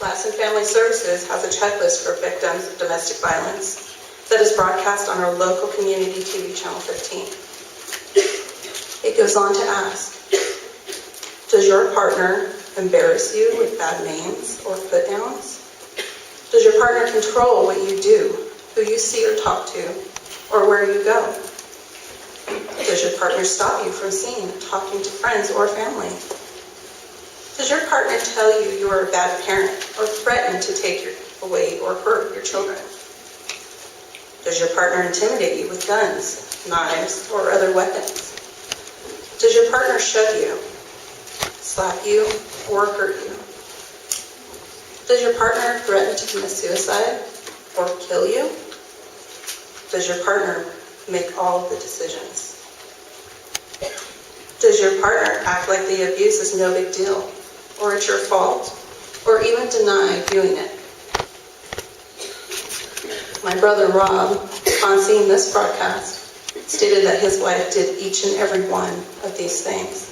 Lassen Family Services has a checklist for victims of domestic violence that is broadcast on our local community TV channel 15. It goes on to ask, does your partner embarrass you with bad names or put downs? Does your partner control what you do, who you see or talk to, or where you go? Does your partner stop you from seeing and talking to friends or family? Does your partner tell you you are a bad parent or threaten to take away or hurt your children? Does your partner intimidate you with guns, knives, or other weapons? Does your partner shove you, slap you, or hurt you? Does your partner threaten to commit suicide or kill you? Does your partner make all of the decisions? Does your partner act like the abuse is no big deal, or it's your fault, or even deny doing it? My brother Rob, on seeing this broadcast, stated that his wife did each and every one of these things,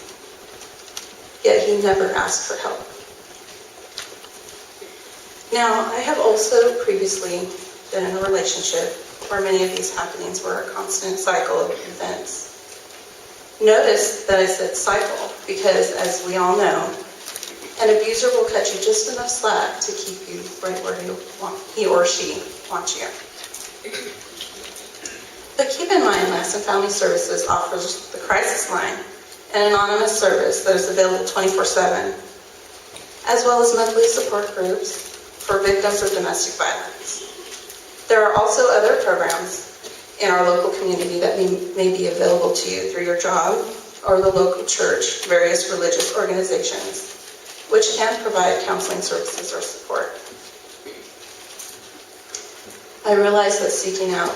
yet he never asked for help. Now, I have also previously been in a relationship where many of these happenings were a constant cycle of events. Notice that I said cycle because, as we all know, an abuser will cut you just enough slack to keep you right where he or she wants you. But keep in mind, Lassen Family Services offers the crisis line, an anonymous service that is available 24/7, as well as monthly support groups for victims of domestic violence. There are also other programs in our local community that may be available to you through your job or the local church, various religious organizations, which can provide counseling services or support. I realize that seeking out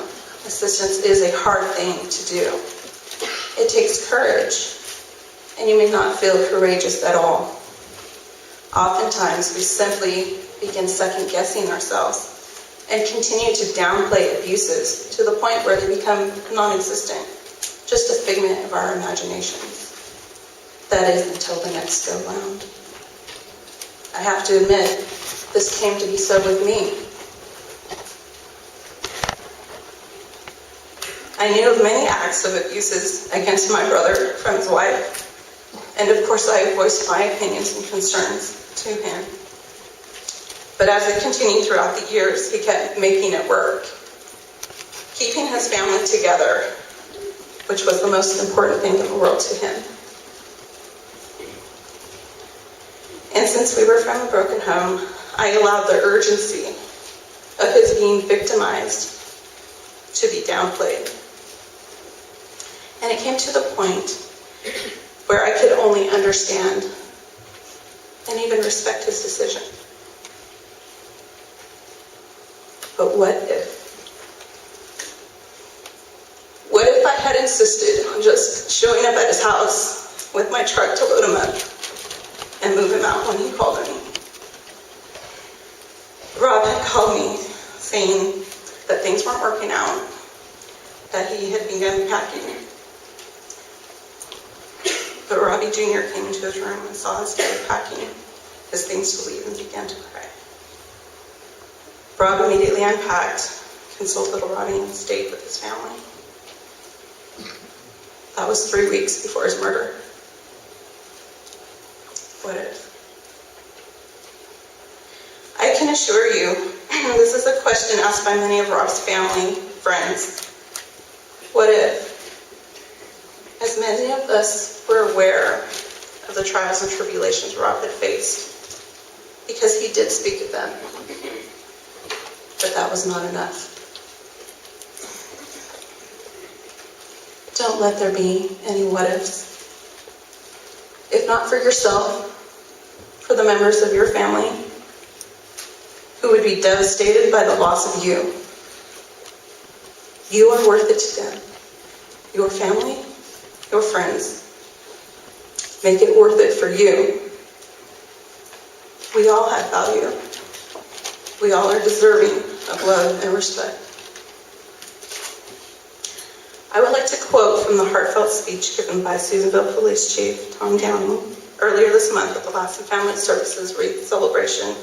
assistance is a hard thing to do. It takes courage, and you may not feel courageous at all. Oftentimes, we simply begin second-guessing ourselves and continue to downplay abuses to the point where they become non-existent, just a figment of our imaginations. That is, until the next go-round. I have to admit, this came to be so with me. I knew of many acts of abuses against my brother from his wife, and of course I voiced my opinions and concerns to him. But as it continued throughout the years, he kept making it work, keeping his family together, which was the most important thing in the world to him. And since we were from a broken home, I allowed the urgency of his being victimized to be downplayed. And it came to the point where I could only understand and even respect his decision. But what if? What if I had insisted on just showing up at his house with my truck to load him up and move him out when he called me? Rob had called me saying that things weren't working out, that he had begun packing. But Robbie Jr. came into his room and saw his dad packing his things to leave and began to cry. Rob immediately unpacked, consoled little Robbie, and stayed with his family. That was 3 weeks before his murder. What if? I can assure you, this is a question asked by many of Rob's family, friends. What if? As many of us were aware of the trials and tribulations Rob had faced, because he did speak of them. But that was not enough. Don't let there be any what-ifs. If not for yourself, for the members of your family who would be devastated by the loss of you. You are worth it to them. Your family, your friends. Make it worth it for you. We all have value. We all are deserving of love and respect. I would like to quote from the heartfelt speech given by Susanville Police Chief Tom Downing earlier this month at the Lassen Family Services Wreath Celebration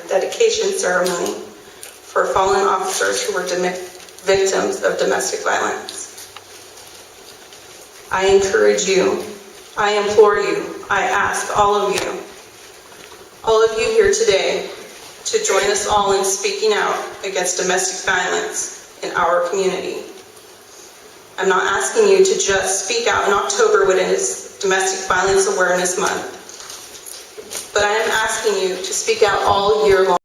dedication ceremony for fallen officers who were victims of domestic violence. I encourage you, I implore you, I ask all of you here today to join us all in speaking out against domestic violence in our community. I'm not asking you to just speak out in October when it is Domestic Violence Awareness Month, but I am asking you to speak out all year long.